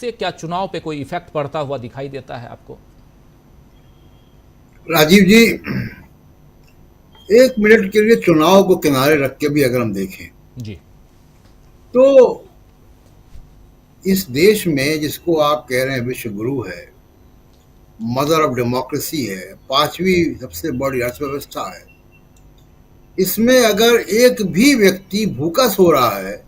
इससे क्या चुनाव पे कोई इफेक्ट पड़ता हुआ दिखाई देता है आपको? राजीव जी, एक मिनट के लिए चुनाव को किनारे रख के भी अगर हम देखें जी। तो इस देश में जिसको आप कह रहे हैं विश्व गुरु है, मदर ऑफ डेमोक्रेसी है, पांचवी सबसे बड़ी अर्थव्यवस्था है, इसमें अगर एक भी व्यक्ति भूखा सो रहा है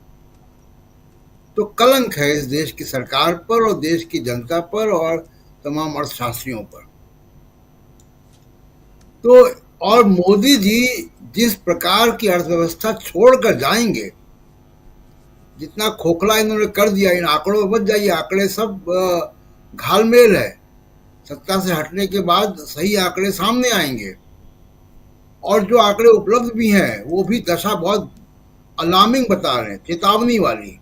तो कलंक है इस देश की सरकार पर और देश की जनता पर और तमाम अर्थशास्त्रियों पर। तो और मोदी जी जिस प्रकार की अर्थव्यवस्था छोड़कर जाएंगे, जितना खोखला इन्होंने कर दिया, इन आंकड़ों में बच जाइए, आंकड़े सब घालमेल है। सत्ता से हटने के बाद सही आंकड़े सामने आएंगे और जो आंकड़े उपलब्ध भी हैं वो भी दशा बहुत अलार्मिंग बता रहे हैं, चेतावनी वाली।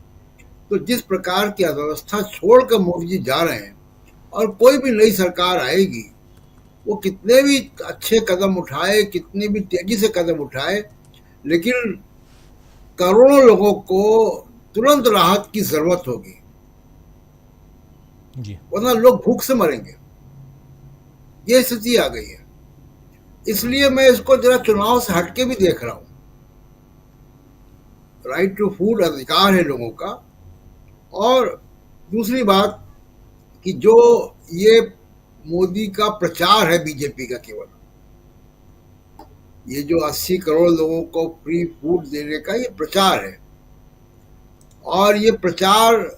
तो जिस प्रकार की अर्थव्यवस्था छोड़कर मोदी जी जा रहे हैं और कोई भी नई सरकार आएगी, वो कितने भी अच्छे कदम उठाए, कितनी भी तेजी से कदम उठाए, लेकिन करोड़ों लोगों को तुरंत राहत की जरूरत होगी, वरना लोग भूख से मरेंगे। ये स्थिति आ गई है। इसलिए मैं इसको जरा चुनाव से हटके भी देख रहा हूं। राइट टू फूड अधिकार है लोगों का। और दूसरी बात कि जो ये मोदी का प्रचार है बीजेपी का, केवल ये जो 80 करोड़ लोगों को फ्री फूड देने का ये प्रचार है, और ये प्रचार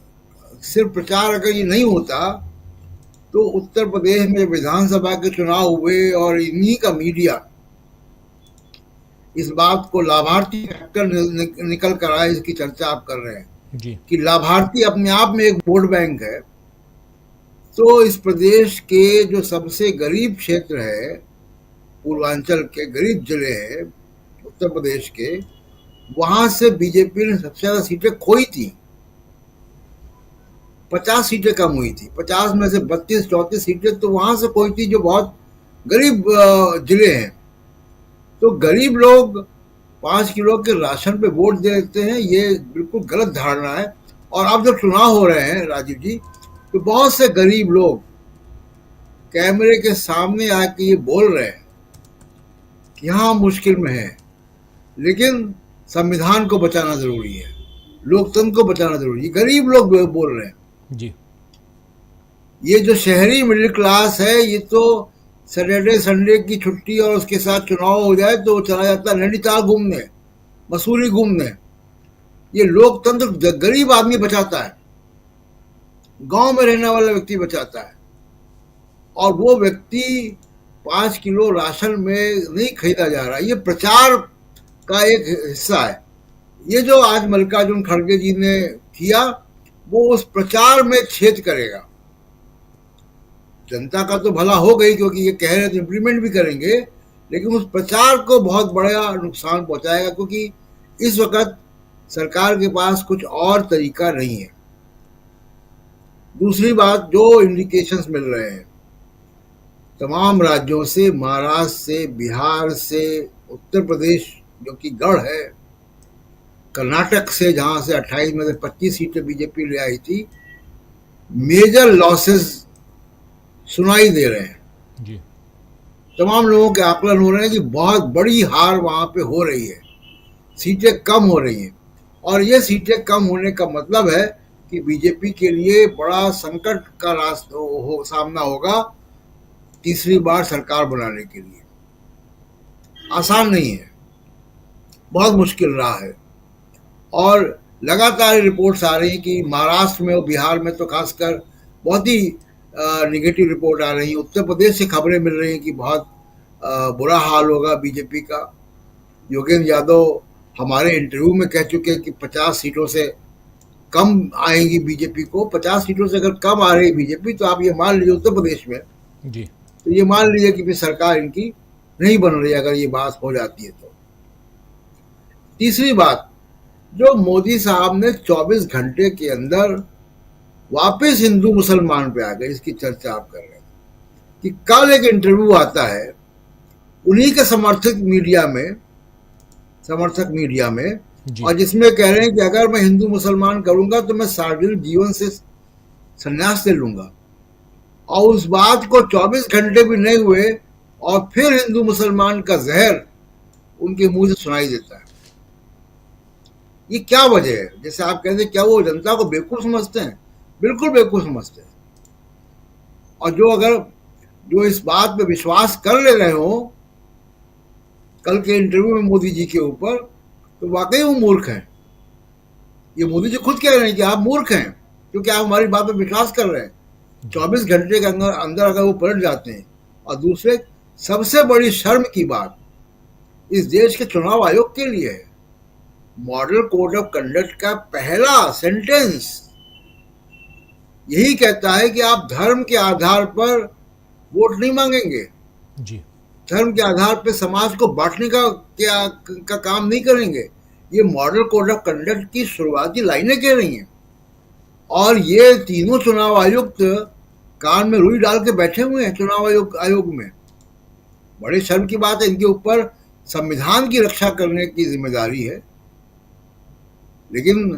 सिर्फ प्रचार अगर ये नहीं होता तो उत्तर प्रदेश में विधानसभा के चुनाव हुए और इन्हीं का मीडिया इस बात को लाभार्थी फैक्टर निकल कर आए, इसकी चर्चा आप कर रहे हैं जी। कि लाभार्थी अपने आप में एक वोट बैंक है। तो इस प्रदेश के जो सबसे गरीब क्षेत्र है, पूर्वांचल के गरीब जिले हैं उत्तर प्रदेश के, वहां से बीजेपी ने सबसे ज्यादा सीटें खोई थी। 50 सीटें कम हुई थी, 50 में से 32-34 सीटें तो वहां से खोई थी जो बहुत गरीब जिले हैं। तो गरीब लोग 5 किलो के राशन पे वोट दे देते हैं, ये बिल्कुल गलत धारणा है। और अब जब चुनाव हो रहे हैं राजीव जी, तो बहुत से गरीब लोग कैमरे के सामने आके ये बोल रहे हैं कि हाँ मुश्किल में है, लेकिन संविधान को बचाना जरूरी है, लोकतंत्र को बचाना जरूरी है। गरीब लोग बोल रहे हैं जी। ये जो शहरी मिडिल क्लास है, ये तो सैटरडे संडे की छुट्टी और उसके साथ चुनाव हो जाए तो चला जाता है नैनीताल घूमने, मसूरी घूमने। ये लोकतंत्र गरीब आदमी बचाता है, गांव में रहने वाला व्यक्ति बचाता है। और वो व्यक्ति 5 किलो राशन में नहीं खरीदा जा रहा। ये प्रचार का एक हिस्सा है। ये जो आज मल्लिकार्जुन खड़गे जी ने किया, वो उस प्रचार में छेद करेगा। जनता का तो भला हो गई क्योंकि ये कह रहे तो इम्प्लीमेंट भी करेंगे, लेकिन उस प्रचार को बहुत बड़ा नुकसान पहुंचाएगा, क्योंकि इस वक्त सरकार के पास कुछ और तरीका नहीं है। दूसरी बात, जो इंडिकेशंस मिल रहे हैं तमाम राज्यों से, महाराष्ट्र से, बिहार से, उत्तर प्रदेश जो कि गढ़ है, कर्नाटक से जहां से 28 में से 25 सीटें बीजेपी ले आई थी, मेजर लॉसेस सुनाई दे रहे हैं जी। तमाम लोगों के आकलन हो रहे हैं कि बहुत बड़ी हार वहां पे हो रही है, सीटें कम हो रही हैं। और ये सीटें कम होने का मतलब है कि बीजेपी के लिए बड़ा संकट का सामना होगा तीसरी बार सरकार बनाने के लिए। आसान नहीं है, बहुत मुश्किल रहा है। और लगातार रिपोर्ट्स आ रही हैं कि महाराष्ट्र में और बिहार में तो खासकर बहुत ही निगेटिव रिपोर्ट आ रही है। उत्तर प्रदेश से खबरें मिल रही हैं कि बहुत बुरा हाल होगा बीजेपी का। योगेंद्र यादव हमारे इंटरव्यू में कह चुके हैं कि 50 सीटों से कम आएंगी बीजेपी को। 50 सीटों से अगर कम आ रही बीजेपी तो आप ये मान लीजिए उत्तर प्रदेश में जी। तो ये मान लीजिए कि फिर सरकार इनकी नहीं बन रही अगर ये बात हो जाती है तो। तीसरी बात, जो मोदी साहब ने 24 घंटे के अंदर वापस हिंदू मुसलमान पे आ गए, इसकी चर्चा आप कर रहे हैं कि कल एक इंटरव्यू आता है उन्हीं के समर्थक मीडिया में और जिसमें कह रहे हैं कि अगर मैं हिंदू मुसलमान करूंगा तो मैं सार्वजनिक जीवन से संन्यास ले लूंगा, और उस बात को 24 घंटे भी नहीं हुए और फिर हिंदू मुसलमान का जहर उनके मुंह से सुनाई देता है। ये क्या वजह है? जैसे आप कहते हैं, क्या वो जनता को बेवकूफ समझते हैं? बिल्कुल बेवकूफ समझते हैं। और जो इस बात पे विश्वास कर ले रहे हो कल के इंटरव्यू में मोदी जी के ऊपर, तो वाकई वो मूर्ख हैं। ये मोदी जी खुद कह रहे हैं कि आप मूर्ख हैं क्योंकि आप हमारी बात पे विश्वास कर रहे हैं। 24 घंटे के अंदर अंदर अगर वो पलट जाते हैं। और दूसरे, सबसे बड़ी शर्म की बात इस देश के चुनाव आयोग के लिए है, मॉडल कोड ऑफ कंडक्ट का पहला सेंटेंस यही कहता है कि आप धर्म के आधार पर वोट नहीं मांगेंगे, जी, धर्म के आधार पर समाज को बांटने का काम नहीं करेंगे। ये मॉडल कोड ऑफ कंडक्ट की शुरुआती लाइनें कह रही हैं। और ये तीनों चुनाव आयुक्त कान में रुई डाल के बैठे हुए हैं चुनाव आयोग में। बड़ी शर्म की बात है। इनके ऊपर संविधान की रक्षा करने की जिम्मेदारी है, लेकिन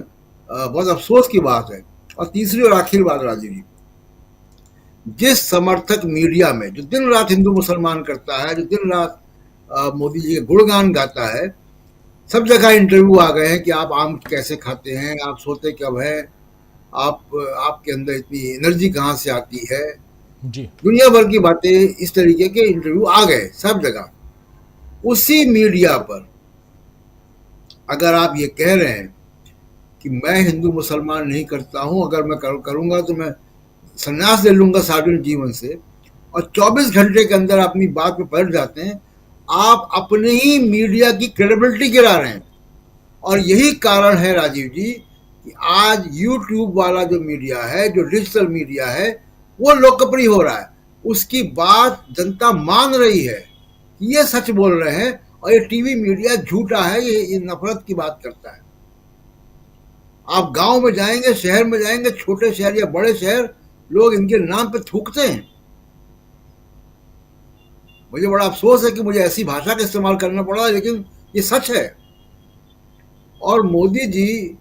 बहुत अफसोस की बात है। और तीसरी और आखिरी बात, राजीव जी, जिस समर्थक मीडिया में जो दिन रात हिंदू मुसलमान करता है, जो दिन रात मोदी जी के गुणगान गाता है, सब जगह इंटरव्यू आ गए हैं कि आप आम कैसे खाते हैं, आप सोते कब हैं, आपके अंदर इतनी एनर्जी कहाँ से आती है, जी, दुनिया भर की बातें, इस तरीके के इंटरव्यू आ गए सब जगह। उसी मीडिया पर अगर आप ये कह रहे हैं कि मैं हिंदू मुसलमान नहीं करता हूं, अगर मैं करूंगा तो मैं संन्यास ले लूंगा सार्वजनिक जीवन से, और 24 घंटे के अंदर अपनी बात पे पलट जाते हैं, आप अपने ही मीडिया की क्रेडिबिलिटी गिरा रहे हैं। और यही कारण है राजीव जी कि आज यूट्यूब वाला जो मीडिया है, जो डिजिटल मीडिया है, वो लोकप्रिय हो रहा है। उसकी बात जनता मान रही है कि ये सच बोल रहे हैं, और ये टीवी मीडिया झूठा है, ये नफरत की बात करता है। आप गांव में जाएंगे, शहर में जाएंगे, छोटे शहर या बड़े शहर, लोग इनके नाम पे थूकते हैं। मुझे बड़ा अफसोस है कि मुझे ऐसी भाषा का इस्तेमाल करना पड़ा, लेकिन ये सच है। और मोदी जी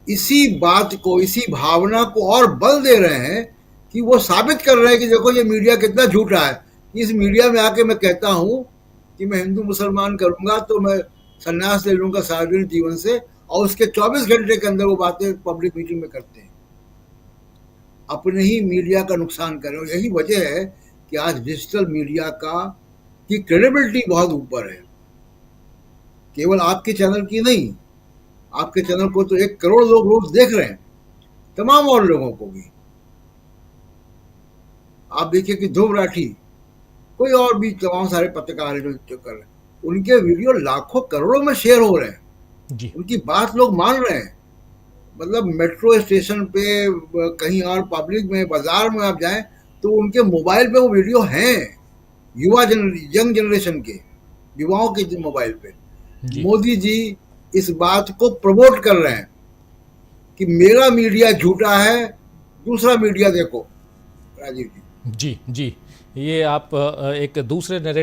इसी बात को, इसी भावना को और बल दे रहे हैं कि वो साबित कर रहे हैं कि देखो ये मीडिया कितना झूठा है। इस मीडिया में आके मैं कहता हूं कि मैं हिंदू मुसलमान करूंगा तो मैं संन्यास ले लूंगा सार्वजनिक जीवन से, और उसके 24 घंटे के अंदर वो बातें पब्लिक मीटिंग में करते हैं। अपने ही मीडिया का नुकसान कर रहे हो। यही वजह है कि आज डिजिटल मीडिया की क्रेडिबिलिटी बहुत ऊपर है। केवल आपके चैनल की नहीं, आपके चैनल को तो 1 करोड़ लोग रोज देख रहे हैं, तमाम और लोगों को भी। आप देखिए कि ध्रुव राठी, कोई और भी तमाम सारे पत्रकार हैं जो कर रहे हैं, उनके वीडियो लाखों करोड़ों में शेयर हो रहे हैं। जी, उनकी बात लोग मान रहे हैं। मतलब मेट्रो स्टेशन पे, कहीं और पब्लिक में, बाजार में आप जाएं तो उनके मोबाइल पे वो वीडियो हैं, यंग जनरेशन के, युवाओं के मोबाइल पे। जी, मोदी जी इस बात को प्रमोट कर रहे हैं कि मेरा मीडिया झूठा है, दूसरा मीडिया देखो। राजीव जी, जी, जी। ये आप एक दूसरे नैरेटिव